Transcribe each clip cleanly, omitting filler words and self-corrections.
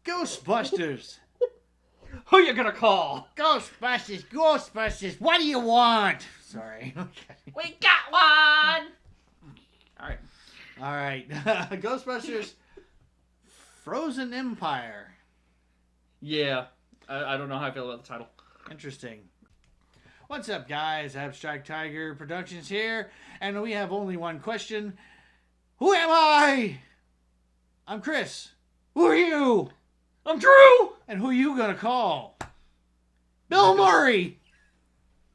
Ghostbusters. Who you gonna call? Ghostbusters, Ghostbusters, what do you want? Sorry. Okay. We got one! Alright. Alright. Ghostbusters, Frozen Empire. Yeah. I don't know how I feel about the title. Interesting. What's up, guys? Abstract Tiger Productions here, and we have only one question. Who am I? I'm Chris. Who are you? I'm Drew! And who are you gonna call? Bill Murray!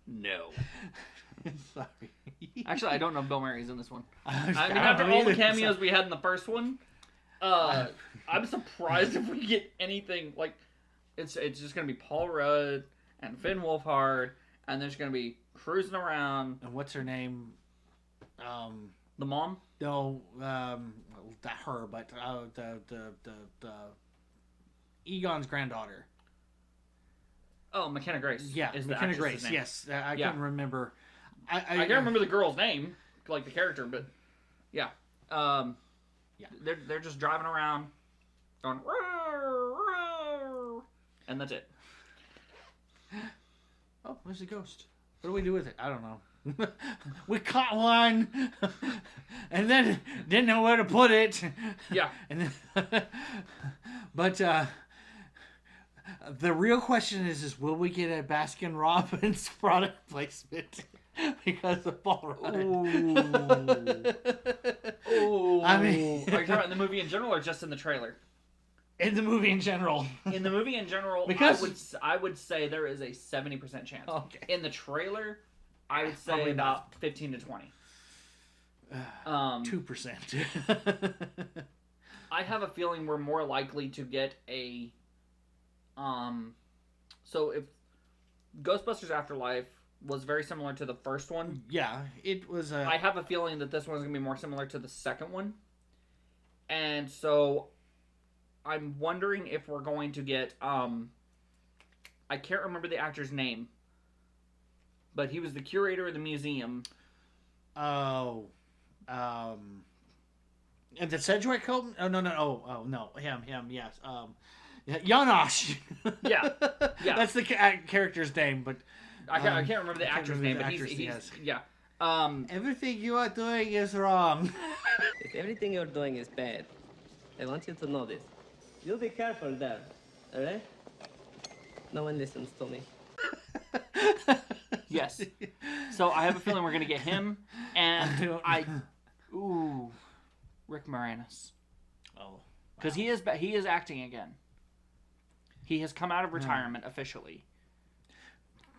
No. Sorry. Actually, I don't know if Bill Murray's in this one. I I mean, after all the cameos we had in the first one, I'm surprised if we get anything, like, it's just gonna be Paul Rudd and Finn Wolfhard, and there's gonna be cruising around. And what's her name? The mom? No, not her, but the Egon's granddaughter. Oh, McKenna Grace. Yeah, is McKenna Grace. Yes, I couldn't remember. I can't remember the girl's name, like the character, but yeah. Yeah. They're just driving around, going, roar, roar, and that's it. Oh, there's a ghost. What do we do with it? I don't know. We caught one, and then didn't know where to put it. Yeah. And then, but the real question is will we get a Baskin Robbins product placement because of Paul Rudd? Ooh. I mean, are you talking about in the movie in general or just in the trailer? In the movie in general. In the movie in general, because I would say there is a 70% chance. Okay. In the trailer, I would say Probably about 15 to 20. 2%. I have a feeling we're more likely to get a so if Ghostbusters Afterlife was very similar to the first one, Yeah, it was I have a feeling that this one's going to be more similar to the second one. And so I'm wondering if we're going to get I can't remember the actor's name, but he was the curator of the museum. Oh, and the Sedgwick Hilton? Oh no, him, yes. Janosch. Yeah. That's the character's name, but I can't remember the actor's name, but he's yes. yeah. Everything you are doing is wrong. If everything you're doing is bad, I want you to know this. You be careful there, alright? No one listens to me. Yes. So I have a feeling we're gonna get him, and Rick Moranis. Oh, because he is acting again. He has come out of retirement officially.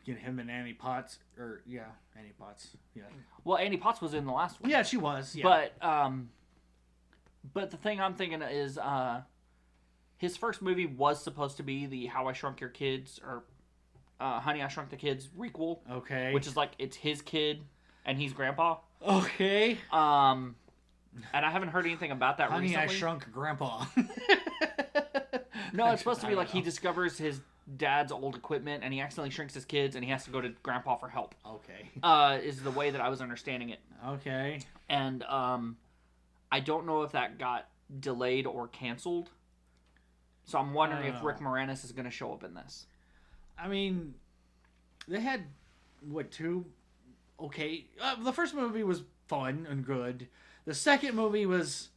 Get him and Annie Potts, Annie Potts, yeah. Well, Annie Potts was in the last one. Yeah, she was. Yeah. But the thing I'm thinking is, his first movie was supposed to be the How I Shrunk Your Kids or Honey I Shrunk the Kids requel. Okay. Which is like it's his kid and he's grandpa. Okay. And I haven't heard anything about that Honey, recently. I Shrunk Grandpa. No, it's supposed to be like he discovers his dad's old equipment and he accidentally shrinks his kids and he has to go to grandpa for help. Okay. Is the way that I was understanding it. Okay. And I don't know if that got delayed or canceled. So I'm wondering if Rick Moranis is going to show up in this. I mean, they had, two? Okay. The first movie was fun and good. The second movie was,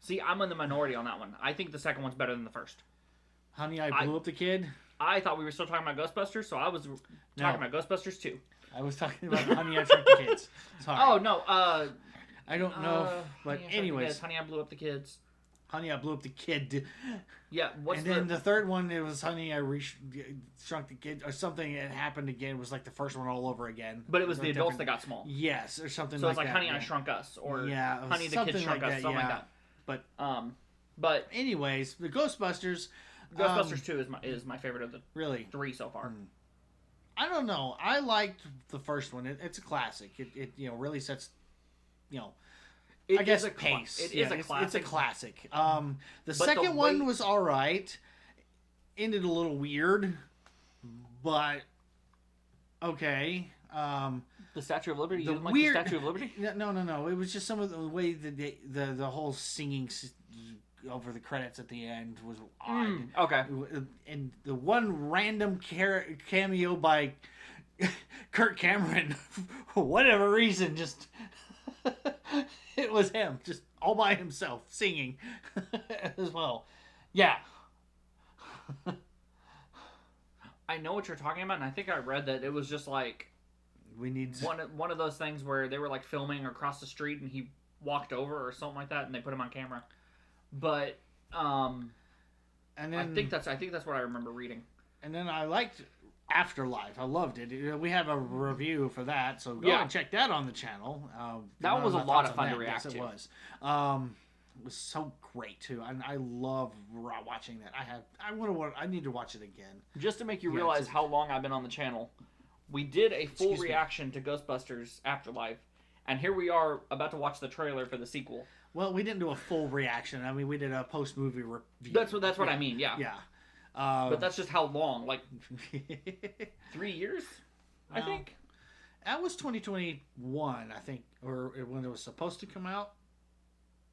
See, I'm in the minority on that one. I think the second one's better than the first. Honey, I Blew Up the Kid? I thought we were still talking about Ghostbusters, so I was talking about Ghostbusters 2. I was talking about Honey, I Shrunk the Kids. Sorry. Oh, no. I don't know, but anyways. Honey, I Blew Up the Kids. Honey, I Blew Up the Kid. Yeah, then the third one, it was Honey, I Shrunk the Kid, or something that happened again. It was like the first one all over again. But it was the adults that got small. Yes, or something so like that. So it's like Honey, I Shrunk Us, or Honey, the Kids Shrunk Us, something like that. But anyways, the Ghostbusters 2 is my favorite of the really 3 so far. I don't know. I liked the first one. It's a classic. It really sets, I guess pace. It is a classic. It's a classic. The second one was all right. Ended a little weird, but okay. The Statue of Liberty. The you weird like the Statue of Liberty? No. It was just some of the way that the whole singing over the credits at the end was odd. Okay. And the one random cameo by Kirk Cameron, for whatever reason, just it was him, just all by himself singing as well. Yeah. I know what you're talking about, and I think I read that it was just like We need one of those things where they were like filming across the street and he walked over or something like that, and they put him on camera. But and then I think that's what I remember reading. And then I liked Afterlife. I loved it. We have a review for that, so go and check that on the channel. That one was a lot of fun to that. react Yes, to. it was. It was so great too, and I love watching that. I need to watch it again. Just to make you realize how long I've been on the channel, we did a full reaction to Ghostbusters Afterlife, and here we are about to watch the trailer for the sequel. Well, we didn't do a full reaction. I mean, we did a post-movie review. That's what I mean. Yeah. Yeah. But that's just how long, like 3 years, I think. That was 2021, I think, or when it was supposed to come out,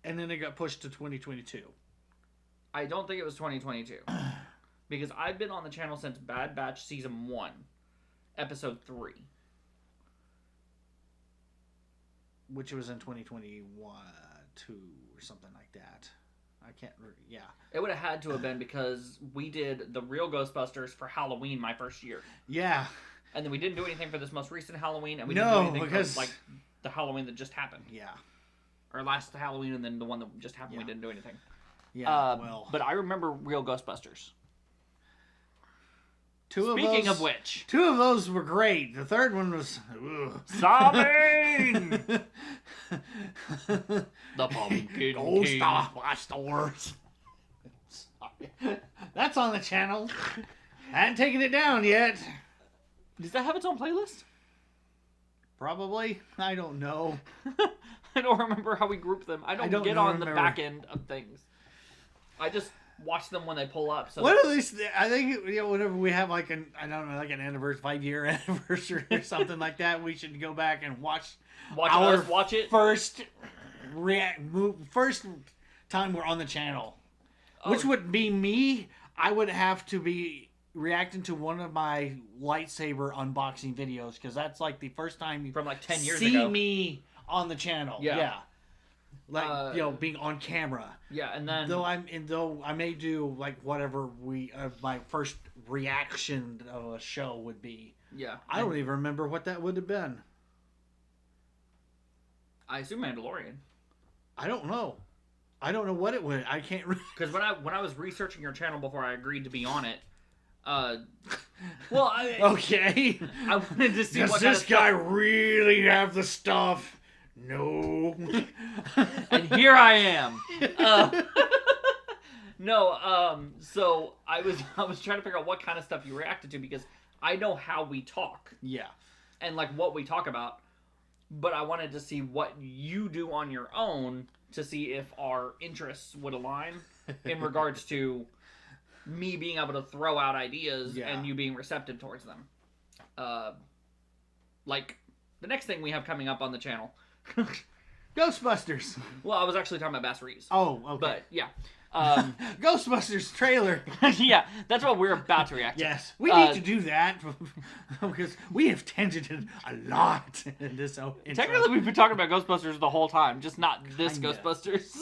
and then it got pushed to 2022. I don't think it was 2022 because I've been on the channel since Bad Batch season 1, episode 3, which was in 2021, 2 or something like that. I can't. Yeah. It would have had to have been because we did the real Ghostbusters for Halloween my first year. Yeah. And then we didn't do anything for this most recent Halloween, and we No, didn't do anything because for like the Halloween that just happened. Yeah. Or last Halloween, and then the one that just happened, we didn't do anything. Yeah. Well, but I remember real Ghostbusters. Speaking of which, 2 of those were great. The third one was sobbing. The Pumpkin King. Ghostbusters. That's on the channel. I hadn't taken it down yet. Does that have its own playlist? Probably. I don't know. I don't remember how we group them. I don't get on the back end of things. I just watch them when they pull up. So what are these? I think whenever we have like an an anniversary, 5-year anniversary or something like that, we should go back and watch it first time we're on the channel, which would be me. I would have to be reacting to one of my lightsaber unboxing videos because that's like the first time you from like 10 years see ago. me on the channel. Yeah. Like being on camera. Yeah, and then though I may do like whatever my first reaction of a show would be. Yeah, I don't even remember what that would have been. I assume Mandalorian. I don't know. I don't know what it would. I can't. Because when I was researching your channel before I agreed to be on it, okay. I wanted to see does what this kind of guy really have the stuff. No. And here I am. No, so I was trying to figure out what kind of stuff you reacted to because I know how we talk. Yeah. And like what we talk about, but I wanted to see what you do on your own to see if our interests would align in regards to me being able to throw out ideas and you being receptive towards them. Like the next thing we have coming up on the channel. Ghostbusters. Well, I was actually talking about Bass Reeves. Oh, okay. But yeah. Ghostbusters trailer. Yeah, that's what we're about to react to. Yes, we need to do that because we have tangented a lot in this intro. Technically, we've been talking about Ghostbusters the whole time, just not this Kinda. Ghostbusters.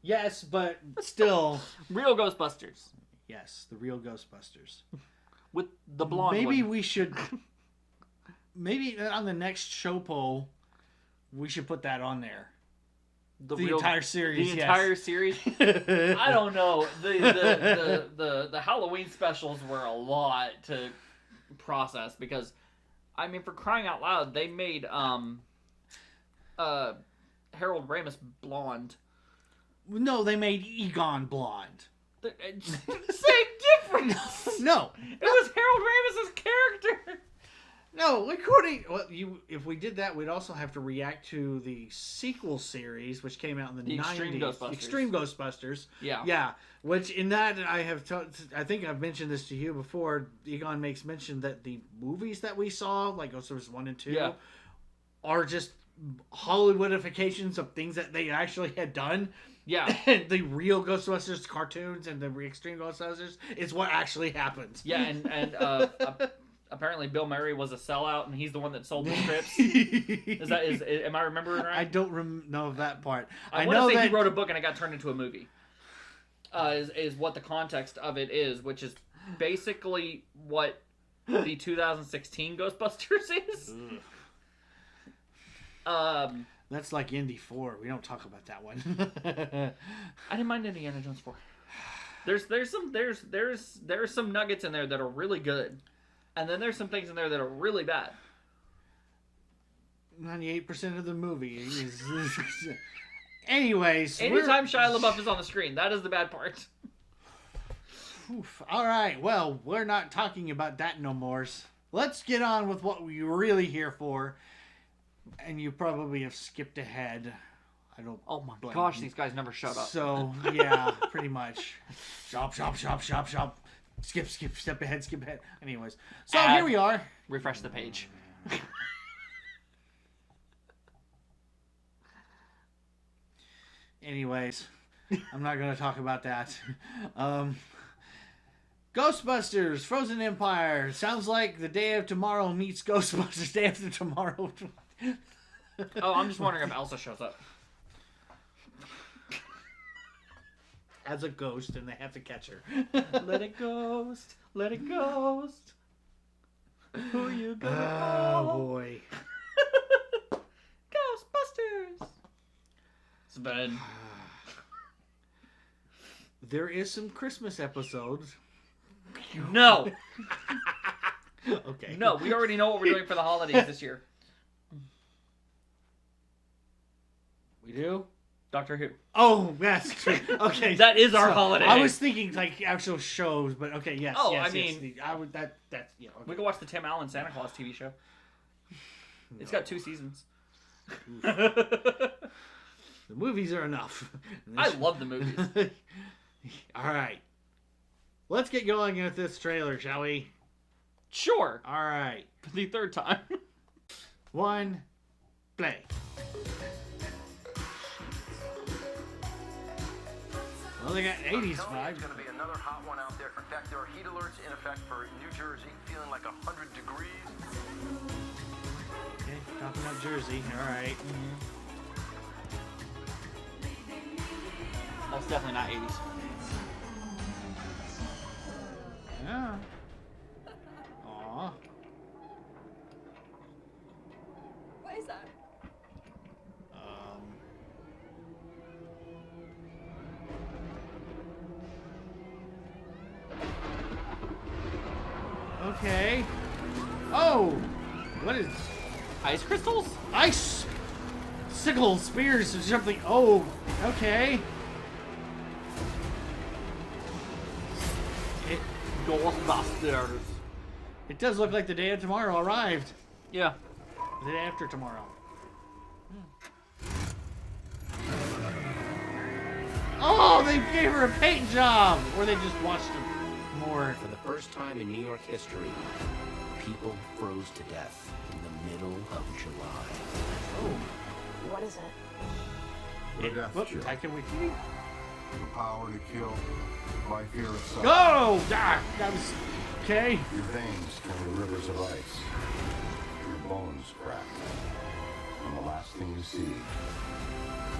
Yes, but still. Real Ghostbusters. Yes, the real Ghostbusters. With the blonde Maybe one. we should... Maybe on the next show poll, we should put that on there. The entire series, The entire series? I don't know. The Halloween specials were a lot to process because, I mean, for crying out loud, they made Harold Ramis blonde. No, they made Egon blonde. Same difference. No, it was Harold Ramis' character. No, if we did that, we'd also have to react to the sequel series, which came out in the 90s. Extreme Ghostbusters. Yeah. Yeah. Which in that I think I've mentioned this to you before. Egon makes mention that the movies that we saw, like Ghostbusters 1 and 2, are just Hollywoodifications of things that they actually had done. Yeah. The real Ghostbusters cartoons and the extreme Ghostbusters is what actually happened. Yeah, and apparently Bill Murray was a sellout, and he's the one that sold the scripts. Am I remembering right? I don't know that part. I know want to say that he wrote a book and it got turned into a movie. Is what the context of it is, which is basically what the 2016 Ghostbusters is. That's like Indy 4. We don't talk about that one. I didn't mind Indiana Jones 4. There's some nuggets in there that are really good, and then there's some things in there that are really bad. 98% of the movie is. Anyways, anytime Shia LaBeouf is on the screen, that is the bad part. Oof. All right, well, we're not talking about that no more. Let's get on with what we're really here for. And you probably have skipped ahead. I don't. Oh my blame gosh, you. these guys never shut up. So yeah, pretty much. Shop. Skip, step ahead, skip ahead. Anyways, so here we are. Refresh the page. Anyways, I'm not going to talk about that. Ghostbusters, Frozen Empire. Sounds like the day of tomorrow meets Ghostbusters day after tomorrow. Oh, I'm just wondering if Elsa shows up. As a ghost, and they have to catch her. Let it ghost. Let it ghost. Who you gonna Oh, call? boy. Ghostbusters. Sven. There is some Christmas episodes. No. Okay. No, we already know what we're doing for the holidays this year. We do? Doctor Who. Oh, that's true. Okay. That is our holiday. I was thinking like actual shows, but okay, yes. Oh, yes, I mean, yes, I would that's yeah. Okay. We can watch the Tim Allen Santa Claus TV show. It's got 2 seasons. The movies are enough. I love the movies. All right. Let's get going with this trailer, shall we? Sure. All right. For the 3rd time. 1, play. Well, they got 80s vibe. It's going to be another hot one out there. In fact, there are heat alerts in effect for New Jersey, feeling like 100 degrees. Okay, talking about Jersey. All right. That's definitely not 80s. Yeah. Aw. What is that? Okay. Oh! What is... Ice crystals? Ice! Sickle, spears, or something. Oh, okay. Ghostbusters. It does look like the day of tomorrow arrived. Yeah. The day after tomorrow. Oh, they gave her a paint job! Or they just watched her more. For the first time in New York history, people froze to death in the middle of July. What is it? The death Whoop, chill. Taika Waititi. The power to kill. By fear of suffering. Go! Ah, that was... Okay. Your veins turn to rivers of ice. Your bones crack. And the last thing you see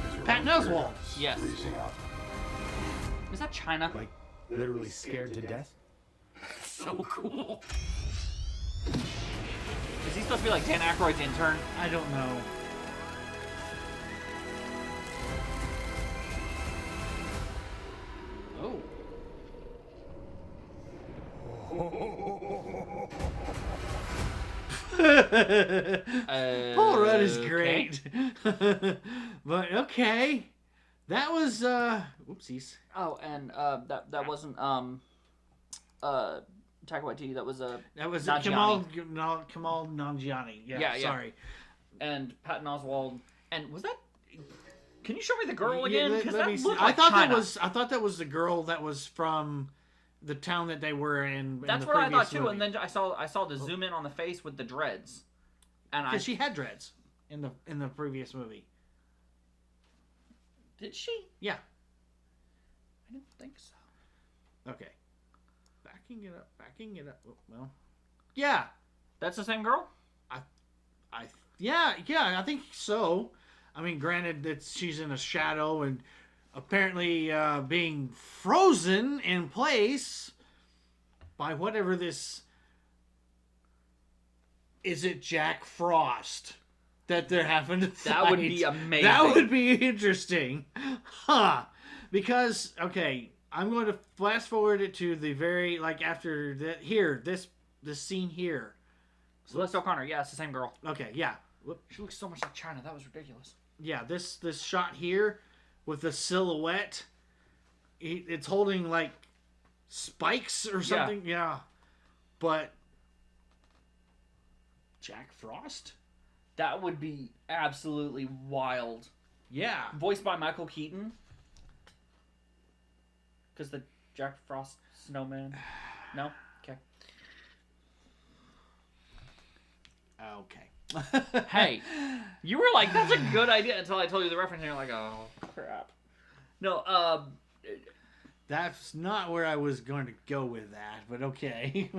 is your Patton own Oswalt. teardrops Yes. freezing up. Is that China? Like, literally scared to death? So cool. Is he supposed to be like Dan Aykroyd's intern? I don't know. Oh. Paul Rudd is great. But okay. That was whoopsies. Oh, and that wasn't Taika Waititi. That was That was Nanjiani. Kamal Nanjiani. Yeah, Yeah, yeah. sorry. And Patton Oswalt. And was that? Can you show me the girl again? Yeah, Because let that me see. looked I like thought China. I thought that was the girl that was from the town that they were in. That's the what I thought previous too. movie. And then I saw the zoom in on the face with the dreads, and I Because she had dreads. in the previous movie. Did she? Yeah. I don't think so. Okay. Backing it up. Oh, well, yeah. That's the same girl? Yeah, I think so. I mean, granted that she's in a shadow and apparently being frozen in place by whatever this... Is it Jack Frost that they're having to fight? That would be amazing. That would be interesting. Huh. Because, okay, I'm going to fast forward it to the very, like, after that, here, this scene here. Celeste O'Connor. Yeah, it's the same girl. Okay, yeah. Whoop. She looks so much like China. That was ridiculous. Yeah, this shot here with the silhouette, it's holding, like, spikes or something. Yeah. But Jack Frost? That would be absolutely wild. Yeah. Voiced by Michael Keaton. Because the Jack Frost snowman. No? Okay. Okay. Hey, you were like, that's a good idea until I told you the reference and you're like, oh, crap. No, That's not where I was going to go with that, but okay.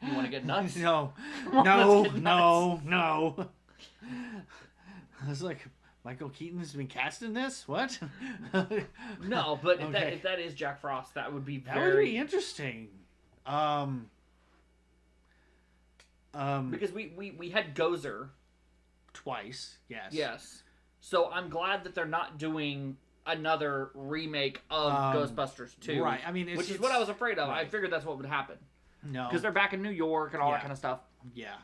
You want to get nuts? No. Let's No, get no. I was like, Michael Keaton's been cast in this? What? No, but Okay. if that is Jack Frost, that would be That very... would be interesting. Because we had Gozer. Twice, yes. Yes. So I'm glad that they're not doing another remake of Ghostbusters 2. Right, I mean, which is what I was afraid of. I right. figured that's what would happen. No. Because they're back in New York and all that Yeah. kind of stuff. Yeah.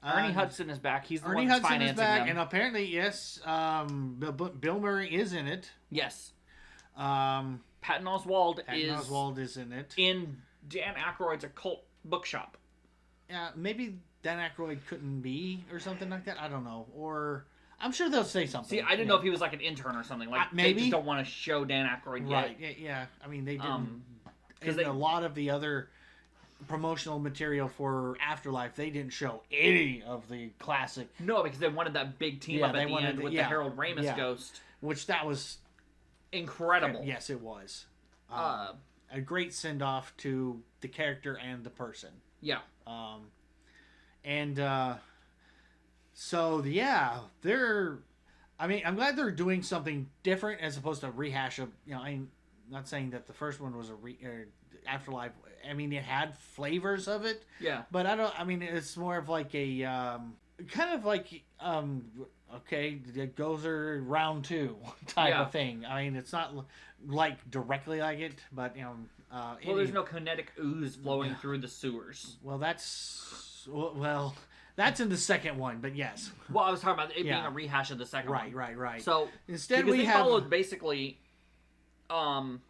Ernie Hudson is back. He's the Ernie one that's Hudson financing is back, them. and apparently, yes, Bill Murray is in it. Yes. Patton Patton Oswalt is in it. in Dan Aykroyd's occult bookshop. Yeah, maybe Dan Aykroyd couldn't be or something like that. I don't know. Or I'm sure they'll say something. See, I didn't know if he was like an intern or something. Like maybe. they just don't want to show Dan Aykroyd yet. Right. Yeah. I mean, they didn't. Because In a lot of the other promotional material for Afterlife, they didn't show any of the classic. No, because they wanted that big team Yeah, up they at the wanted end the- with yeah, the Harold Ramis yeah. ghost. Which that was Incredible. Yes, it was. Uh, A great send off to the character and the person. yeah. So yeah, I mean, I'm glad they're doing something different as opposed to a rehash of. I'm not saying that the first one was Afterlife. I mean, it had flavors of it. Yeah. But I don't. I mean, it's more of like a kind of like okay, it goes round 2 type Yeah. of thing. I mean, it's not like directly like it, but Well, there's no kinetic ooze flowing through the sewers. Well, that's in the second one, but yes. Well, I was talking about it being Yeah. a rehash of the second one. Right. So Instead, because we they have followed basically, I'm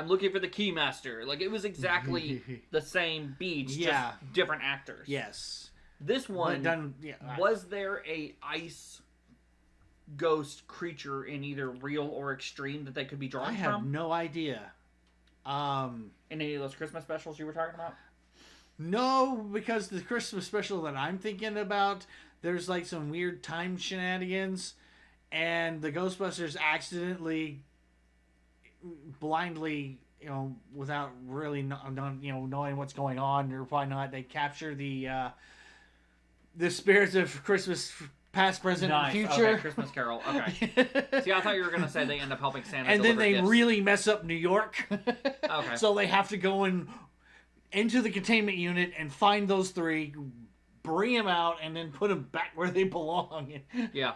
looking for the Keymaster. Like it was exactly the same beach, Yeah. just different actors. yes. This one done, yeah, was there a ice ghost creature in either real or extreme that they could be drawn I have from? no idea. In any of those Christmas specials you were talking about? No, because the Christmas special that I'm thinking about, there's like some weird time shenanigans, and the Ghostbusters accidentally, blindly, without really knowing what's going on or whatnot, they capture the spirits of Christmas past, present, Nice. and future. Okay, Christmas Carol. Okay. See, I thought you were going to say they end up helping Santa And then deliver they gifts. really mess up New York. Okay. So they have to go into the containment unit and find those 3, bring them out, and then put them back where they belong. Yeah.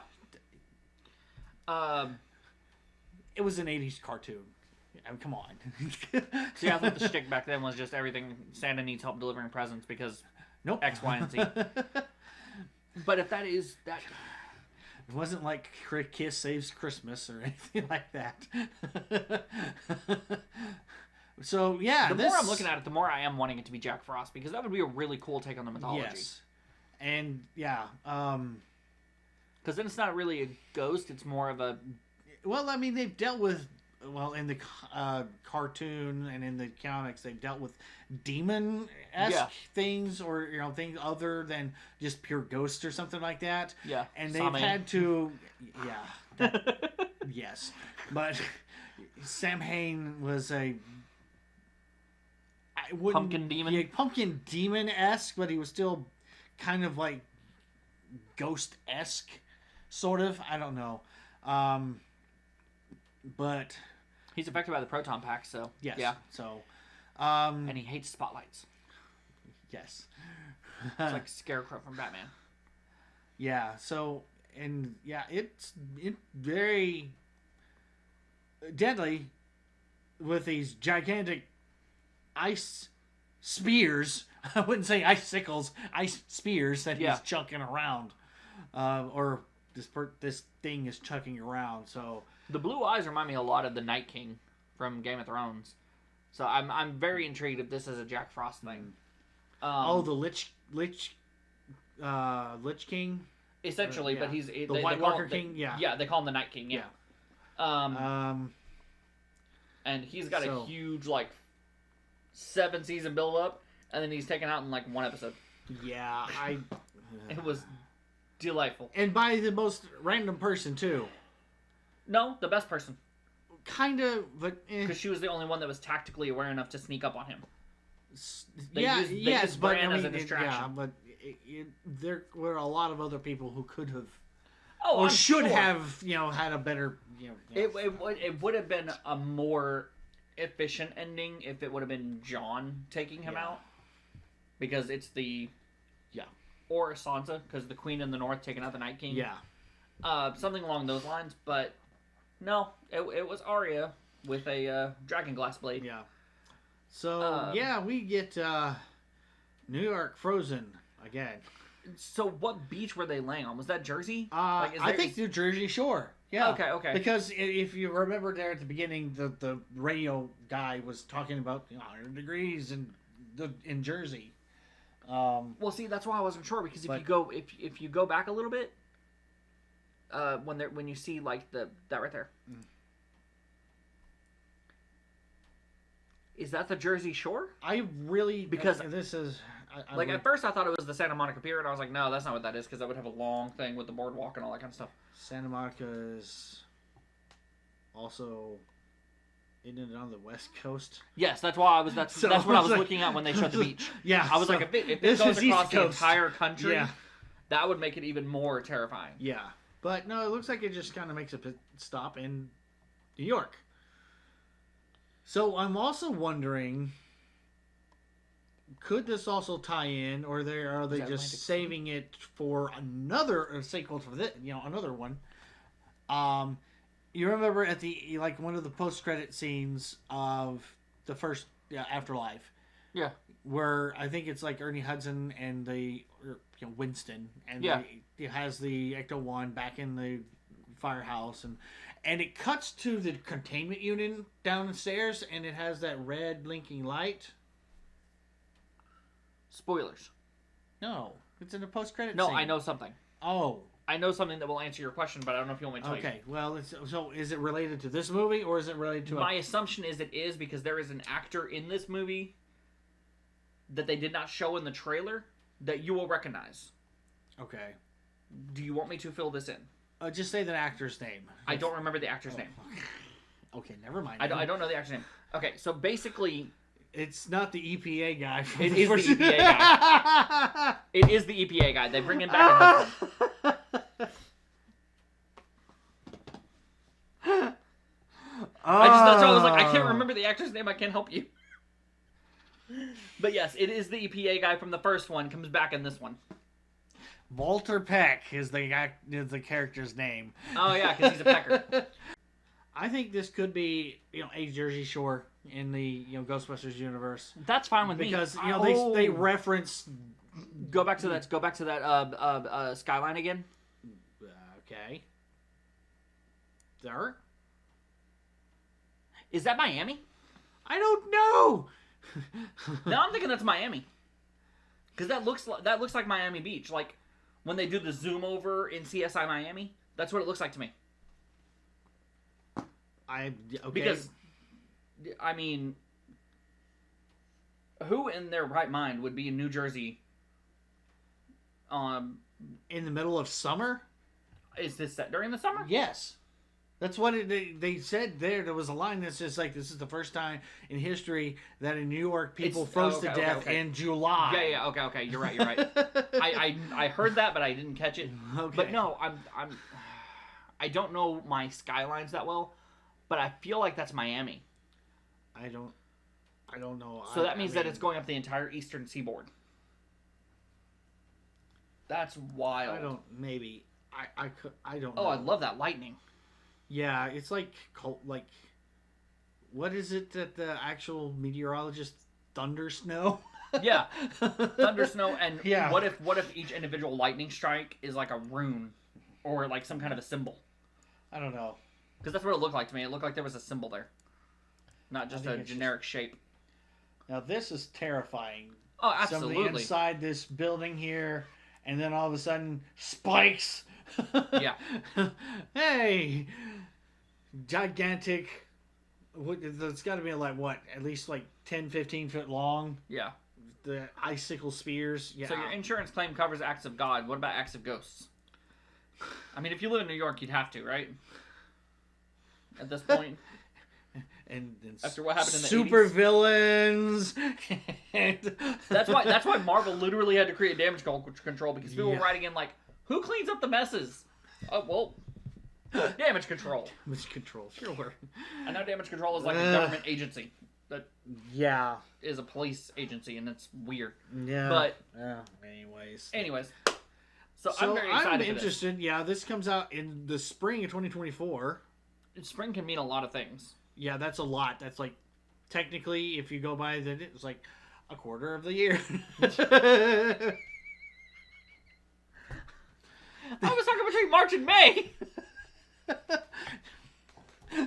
It was an 80s cartoon. I mean, come on. See, I thought the shtick back then was just everything Santa needs help delivering presents because Nope. X, Y, and Z. But if that is that, It wasn't like Kiss Saves Christmas or anything like that. So, yeah. the more I'm looking at it, the more I am wanting it to be Jack Frost because that would be a really cool take on the mythology. Yes. And, yeah. Because then it's not really a ghost; it's more of a Well, I mean, they've dealt with well, in the cartoon and in the comics, they've dealt with demon-esque Yeah. things, or things other than just pure ghosts or something like that. Yeah. And they've Samhain. had to, yes, but Samhain was Pumpkin demon? Yeah, pumpkin demon-esque, but he was still kind of like ghost-esque, sort of. I don't know. But He's affected by the proton pack, so yes. yeah. So, And he hates spotlights. yes. It's like Scarecrow from Batman. Yeah. So, and yeah, it's very deadly with these gigantic ice spears. I wouldn't say icicles, ice spears that Yeah. he's chucking around, or this thing is chucking around. So The blue eyes remind me a lot of the Night King from Game of Thrones. So I'm very intrigued if this is a Jack Frost thing. the Lich King. Essentially, yeah. but he's The White Walker King. Yeah. they call him the Night King. Yeah. And he's got so- a huge 7-season build up, and then he's taken out in one episode. Yeah. It was delightful. And by the most random person too. No, the best person, Kind of, but because she was the only one that was tactically aware enough to sneak up on him. They yeah, used yes, but Bran I as mean, a distraction. yeah, but there were a lot of other people who could have, Oh, or I'm should sure. have, had a better, It would have been a more efficient ending if it would have been Jon taking him Yeah. out, because it's the Yeah. or Sansa, because the Queen in the North taking out the Night King. Yeah. Something along those lines. But no, it was Arya with a dragon glass blade. Yeah. So we get New York frozen again. So what beach were they laying on? Was that Jersey? I think New Jersey Shore. Yeah. Okay. Because if you remember there at the beginning, the radio guy was talking about 100 degrees in Jersey. Well, see, that's why I wasn't sure, because if you go back a little bit, when you see that right there, is that the Jersey Shore? I really Because- this is At first I thought it was the Santa Monica Pier, and I was like, no, that's not what that is, because that would have a long thing with the boardwalk and all that kind of stuff. Santa Monica is also isn't it on the West Coast? Yes, that's why that's So, what I was like- looking at when they showed the beach. Yeah, I was so like, if it this goes is East across the Coast. entire country, Yeah. that would make it even more terrifying. Yeah, but no, it looks like it just kind of makes a pit stop in New York. So I'm also wondering, could this also tie in, or are they that just Atlantic saving it for another sequel for this? Another one. You remember at the one of the post-credit scenes of the first Afterlife, Yeah. where I think it's Ernie Hudson and Winston, and Yeah. it has the Ecto-1 back in the firehouse, and it cuts to the containment unit downstairs, and it has that red blinking light. Spoilers. No, it's in the post-credit No, scene. I know something. Oh, I know something that will answer your question, but I don't know if you want me to tell you. okay. Well, so is it related to this movie, or is it related to My assumption is it is, because there is an actor in this movie that they did not show in the trailer that you will recognize. Okay. Do you want me to fill this in? Just say the actor's name. I don't remember the actor's name. Okay, never mind. I don't know the actor's name. Okay, so basically, It's not the EPA guy. From It the is the first- EPA guy. It is the EPA guy. They bring him back in this one. That's why I was like, I can't remember the actor's name. I can't help you. But yes, it is the EPA guy from the first one. Comes back in this one. Walter Peck is the character's name. Oh yeah, because he's a pecker. I think this could be a Jersey Shore in the Ghostbusters universe, That's fine with because me. they reference. Go back to that skyline again. Okay. There. Is that Miami? I don't know. No, I'm thinking that's Miami. Because that looks like Miami Beach. Like when they do the zoom over in CSI Miami, that's what it looks like to me. Okay. Because, I mean, who in their right mind would be in New Jersey? In the middle of summer? Is this set during the summer? Yes. That's what they said there. There was a line that's just like, this is the first time in history that in New York people froze to death in July. Yeah, okay. You're right. I heard that, but I didn't catch it. Okay. But no, I don't know my skylines that well, but I feel like that's Miami. I don't know. So that means that it's going up the entire eastern seaboard. That's wild. Maybe. I don't know. Oh, I love that lightning. Yeah, it's like what is it that the actual meteorologist thunder snow? Yeah, thunder snow, and yeah. What if each individual lightning strike is like a rune, or like some kind of a symbol? I don't know. Because that's what it looked like to me. It looked like there was a symbol there, not just a generic shape. Now this is terrifying. Oh, absolutely. Somebody inside this building here, and then all of a sudden spikes. Yeah. Hey, gigantic. It's got to be like what? At least like 10, 15 foot long. Yeah. The icicle spears. Yeah. So your insurance claim covers acts of God. What about acts of ghosts? I mean, if you live in New York, you'd have to, right? At this point. and after what happened in the super 80s? Villains. That's why Marvel literally had to create damage control, because people were writing in like, who cleans up the messes? Oh, well, damage control. Damage control, sure. And now damage control is like a government agency that is a police agency, and it's weird. Yeah. But anyways, so I'm very excited. I'm interested. For this. Yeah, this comes out in the spring of 2024. Spring can mean a lot of things. Yeah, that's a lot. That's like technically, if you go by that, it's like a quarter of the year. I was talking between March and May.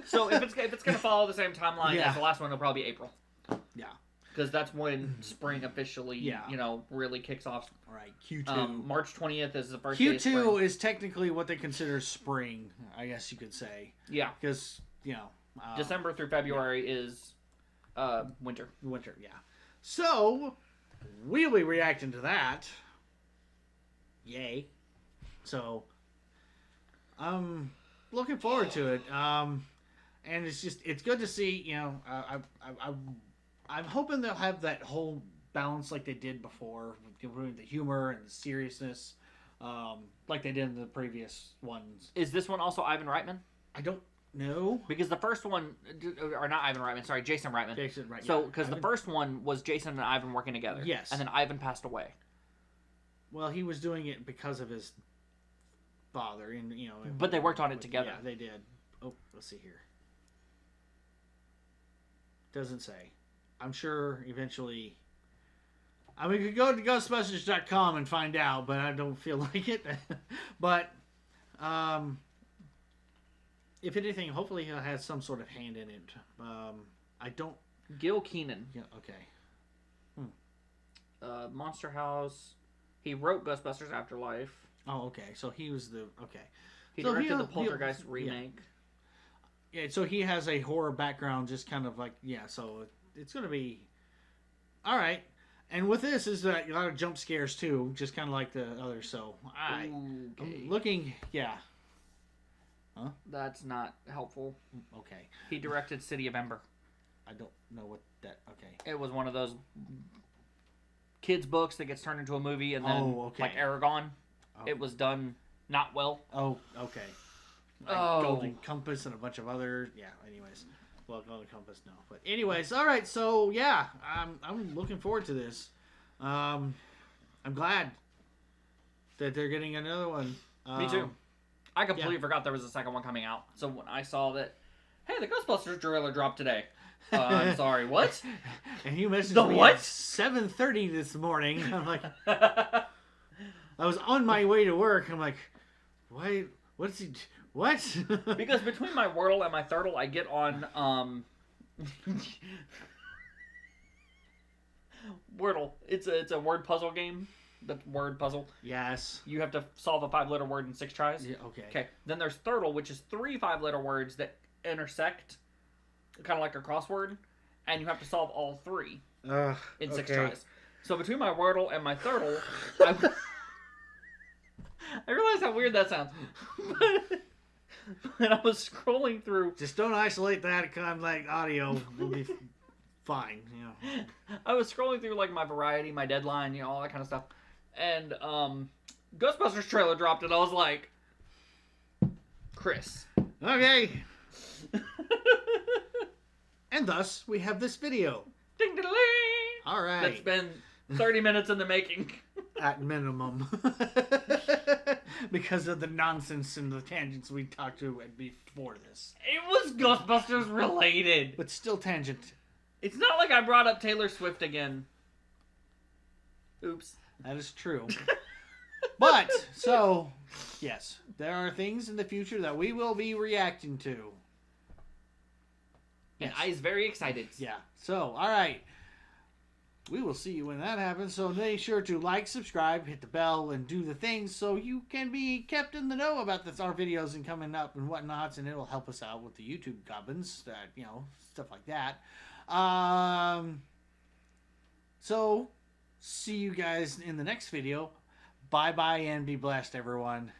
So if it's gonna follow the same timeline as the last one, it'll probably be April. Yeah, because that's when spring officially, really kicks off. All right, Q2. March 20th is the first. Q2 is technically what they consider spring, I guess you could say. Yeah, because December through February is winter. Winter, yeah. So we'll be reacting to that. Yay! So I'm looking forward to it. And it's good to see. I'm hoping they'll have that whole balance like they did before, with the humor and the seriousness, like they did in the previous ones. Is this one also Ivan Reitman? I don't know, because the first one, or not Ivan Reitman, sorry, Jason Reitman. Jason Reitman. So because the first one was Jason and Ivan working together. Yes. And then Ivan passed away. Well, he was doing it because of his father, and But they worked on it together. Yeah, they did. Oh, let's see here. Doesn't say. I'm sure eventually. I mean, you could go to Ghostbusters.com and find out, but I don't feel like it. But, if anything, hopefully he'll have some sort of hand in it. I don't. Gil Keenan. Yeah. Okay. Monster House. He wrote Ghostbusters Afterlife. Oh, okay. So he was the He directed the Poltergeist remake. Yeah, so he has a horror background, just kind of like So it's gonna be all right. And with this is a lot of jump scares too, just kind of like the others. So I'm looking, Huh? That's not helpful. Okay. He directed City of Ember. I don't know what that. Okay. It was one of those kids' books that gets turned into a movie, and then like Aragon, it was done not well. Oh, okay. Like Golden Compass and a bunch of other. Yeah. Anyways, well, Golden Compass no, but anyways, all right. So I'm looking forward to this. I'm glad that they're getting another one. Me too. I completely forgot there was a second one coming out. So when I saw that, hey, the Ghostbusters trailer dropped today. I'm sorry, what? And you messaged me what? at 7:30 this morning. I'm like, I was on my way to work. I'm like, why? What's he? What? Because between my Wordle and my Thurtle, I get on Wordle. It's a word puzzle game. The word puzzle. Yes. You have to solve a 5-letter word in 6 tries. Yeah. Okay. Okay. Then there's Thurtle, which is 3 5-letter words that intersect, kind of like a crossword, and you have to solve all three in 6 okay. tries. So between my Wordle and my Thurtle, I realize how weird that sounds. But I was scrolling through. Just don't isolate that kind of like audio. We'll be fine, you know. I was scrolling through like my Variety, my Deadline, you know, all that kind of stuff, and Ghostbusters trailer dropped, and I was like, Chris. Okay. And thus, we have this video. Ding ding ding. All right. That's been 30 minutes in the making. At minimum. Because of the nonsense and the tangents we talked to before this. It was Ghostbusters related. But still tangent. It's not like I brought up Taylor Swift again. Oops. That is true. But, so, yes. There are things in the future that we will be reacting to. And I is very excited. Yeah. So, alright. We will see you when that happens. So make sure to like, subscribe, hit the bell, and do the things so you can be kept in the know about our videos and coming up and whatnots, and it'll help us out with the YouTube goblins, that, you know, stuff like that. So see you guys in the next video. Bye bye and be blessed, everyone.